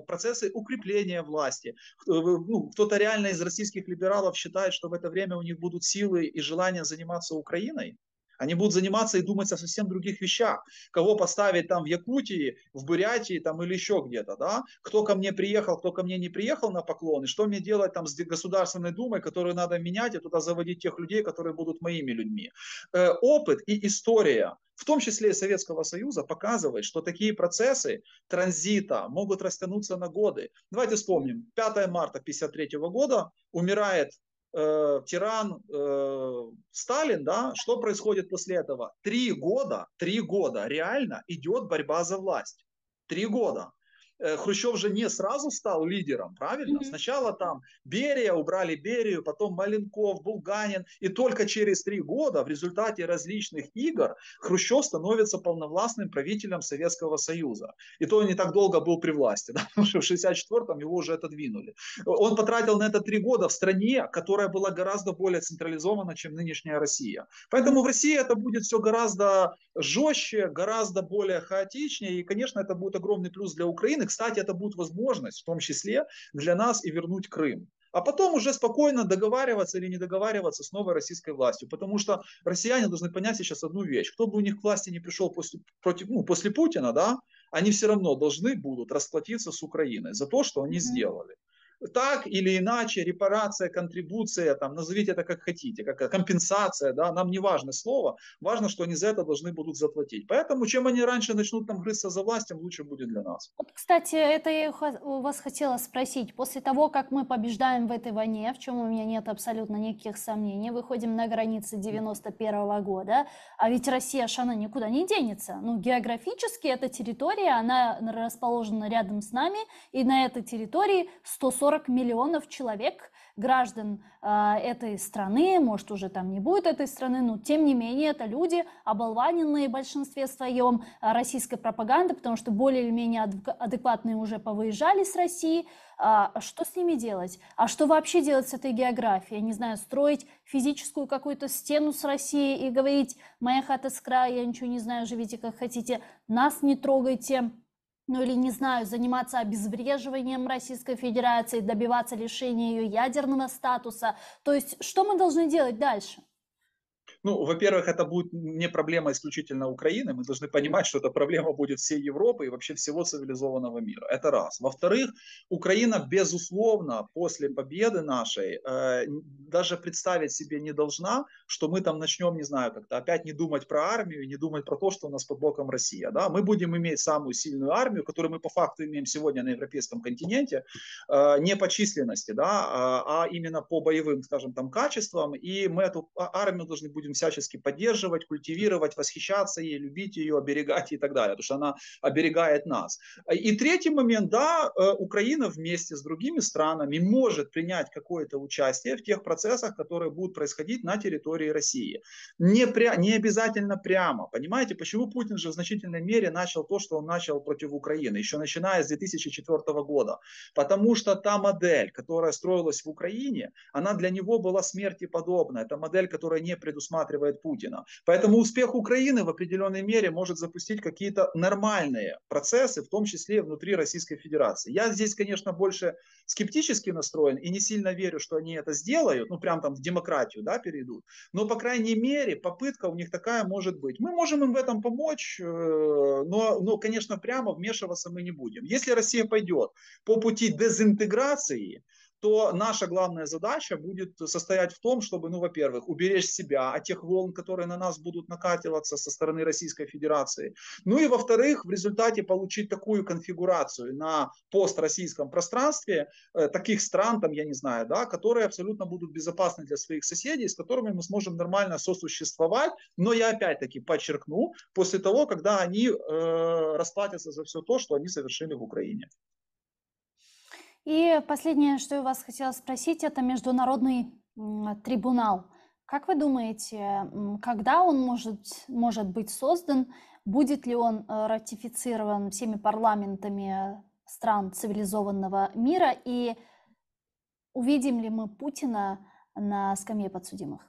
процессы укрепления власти. Ну, кто-то реально из российских либералов считает, что в это время у них будут силы и желание заниматься Украиной. Они будут заниматься и думать о совсем других вещах. Кого поставить там в Якутии, в Бурятии там, или еще где-то. Да? Кто ко мне приехал, кто ко мне не приехал на поклон. И что мне делать там с Государственной Думой, которую надо менять, и туда заводить тех людей, которые будут моими людьми. Опыт и история, в том числе и Советского Союза, показывает, что такие процессы транзита могут растянуться на годы. Давайте вспомним. 5 марта 1953 года умирает тиран Сталин, да, что происходит после этого? 3 года реально идет борьба за власть. 3 года. Хрущев же не сразу стал лидером, правильно? Сначала там Берия, убрали Берию, потом Маленков, Булганин. И только через 3 года в результате различных игр Хрущев становится полновластным правителем Советского Союза. И то он не так долго был при власти, да? Потому что в 1964-м его уже отодвинули. Он потратил на это 3 года в стране, которая была гораздо более централизована, чем нынешняя Россия. Поэтому в России это будет все гораздо жестче, гораздо более хаотичнее. И, конечно, это будет огромный плюс для Украины. Кстати, это будет возможность, в том числе, для нас и вернуть Крым. А потом уже спокойно договариваться или не договариваться с новой российской властью. Потому что россияне должны понять сейчас одну вещь. Кто бы у них к власти не пришел после Путина, да, они все равно должны будут расплатиться с Украиной за то, что они сделали. Так или иначе, репарация, контрибуция, там, назовите это как хотите, как компенсация, да, нам не важно слово, важно, что они за это должны будут заплатить. Поэтому, чем они раньше начнут там грызться за власть, тем лучше будет для нас. Вот, кстати, это я у вас хотела спросить. После того, как мы побеждаем в этой войне, в чем у меня нет абсолютно никаких сомнений, выходим на границы 91 года, а ведь Россия, она никуда не денется. Ну, географически эта территория, она расположена рядом с нами, и на этой территории 140 40 миллионов человек, граждан этой страны, может, уже там не будет этой страны, но тем не менее это люди, оболваненные в большинстве своем российской пропагандой, потому что более или менее адекватные уже повыезжали с России. Что с ними делать? А что вообще делать с этой географией? Я не знаю, строить физическую какую-то стену с Россией и говорить: моя хата с края, я ничего не знаю, живите как хотите, нас не трогайте. Ну или, не знаю, заниматься обезвреживанием Российской Федерации, добиваться лишения ее ядерного статуса. То есть что мы должны делать дальше? Ну, во-первых, это будет не проблема исключительно Украины. Мы должны понимать, что эта проблема будет всей Европы и вообще всего цивилизованного мира. Это раз. Во-вторых, Украина, безусловно, после победы нашей даже представить себе не должна, что мы там начнем, не знаю, как-то опять не думать про армию, не думать про то, что у нас под боком Россия. Да? Мы будем иметь самую сильную армию, которую мы по факту имеем сегодня на европейском континенте, не по численности, да, а именно по боевым, скажем, там, качествам. И мы эту армию должны будем всячески поддерживать, культивировать, восхищаться ей, любить ее, оберегать и так далее, потому что она оберегает нас. И третий момент, да, Украина вместе с другими странами может принять какое-то участие в тех процессах, которые будут происходить на территории России. Не обязательно прямо, понимаете, почему Путин же в значительной мере начал то, что он начал против Украины, еще начиная с 2004 года, потому что та модель, которая строилась в Украине, она для него была смерти подобна, это модель, которая не предусматривает Путина. Поэтому успех Украины в определенной мере может запустить какие-то нормальные процессы, в том числе внутри Российской Федерации. Я здесь, конечно, больше скептически настроен и не сильно верю, что они это сделают, ну прям там в демократию, да, перейдут. Но, по крайней мере, попытка у них такая может быть. Мы можем им в этом помочь, но конечно, прямо вмешиваться мы не будем. Если Россия пойдет по пути дезинтеграции, то наша главная задача будет состоять в том, чтобы, ну, во-первых, уберечь себя от тех волн, которые на нас будут накатываться со стороны Российской Федерации. Ну и, во-вторых, в результате получить такую конфигурацию на построссийском пространстве таких стран, там, я не знаю, да, которые абсолютно будут безопасны для своих соседей, с которыми мы сможем нормально сосуществовать. Но я опять-таки подчеркну, после того, когда они расплатятся за все то, что они совершили в Украине. И последнее, что я у вас хотела спросить, это международный трибунал. Как вы думаете, когда он может быть создан? Будет ли он ратифицирован всеми парламентами стран цивилизованного мира? И увидим ли мы Путина на скамье подсудимых?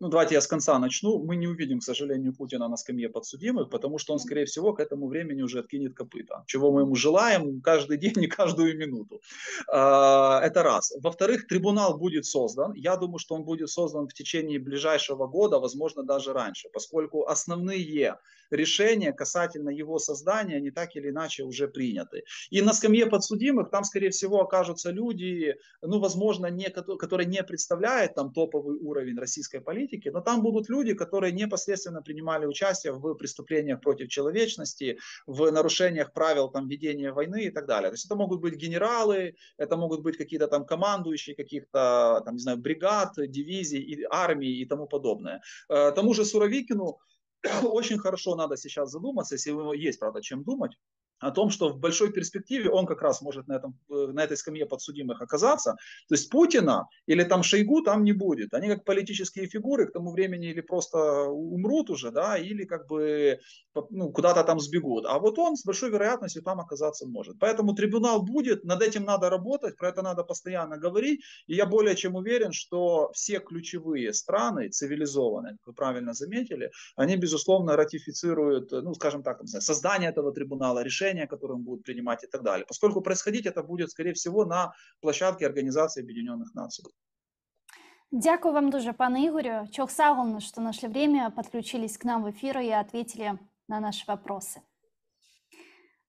Ну, давайте я с конца начну. Мы не увидим, к сожалению, Путина на скамье подсудимых, потому что он, скорее всего, к этому времени уже откинет копыта. Чего мы ему желаем каждый день и каждую минуту. Это раз. Во-вторых, трибунал будет создан. Я думаю, что он будет создан в течение ближайшего года, возможно, даже раньше, поскольку основные решения касательно его создания не так или иначе уже приняты. И на скамье подсудимых там, скорее всего, окажутся люди, ну, возможно, которые не представляют там топовый уровень российской политики, но там будут люди, которые непосредственно принимали участие в преступлениях против человечности, в нарушениях правил там, ведения войны и так далее. То есть это могут быть генералы, это могут быть какие-то там командующие каких-то, там, не знаю, бригад, дивизий, армий и тому подобное. Тому же Суровикину очень хорошо надо сейчас задуматься, если у него есть, правда, чем думать, о том, что в большой перспективе он как раз может на этой скамье подсудимых оказаться. То есть Путина или там Шойгу там не будет. Они как политические фигуры к тому времени или просто умрут уже, да, или как бы ну, куда-то там сбегут. А вот он с большой вероятностью там оказаться может. Поэтому трибунал будет, над этим надо работать, про это надо постоянно говорить. И я более чем уверен, что все ключевые страны, цивилизованные, как вы правильно заметили, они, безусловно, ратифицируют, ну, скажем так, создание этого трибунала, решение, которые он будет принимать и так далее. Поскольку происходить это будет, скорее всего, на площадке Организации Объединенных Наций. Дякую вам дуже, пане Ігорю. Чохсагон, что нашли время, подключились к нам в эфир и ответили на наши вопросы.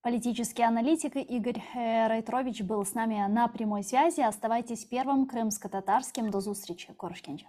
Политический аналитик Игорь Рейтрович был с нами на прямой связи. Оставайтесь первым крымско-татарским. До зустрічі. Коршкінча.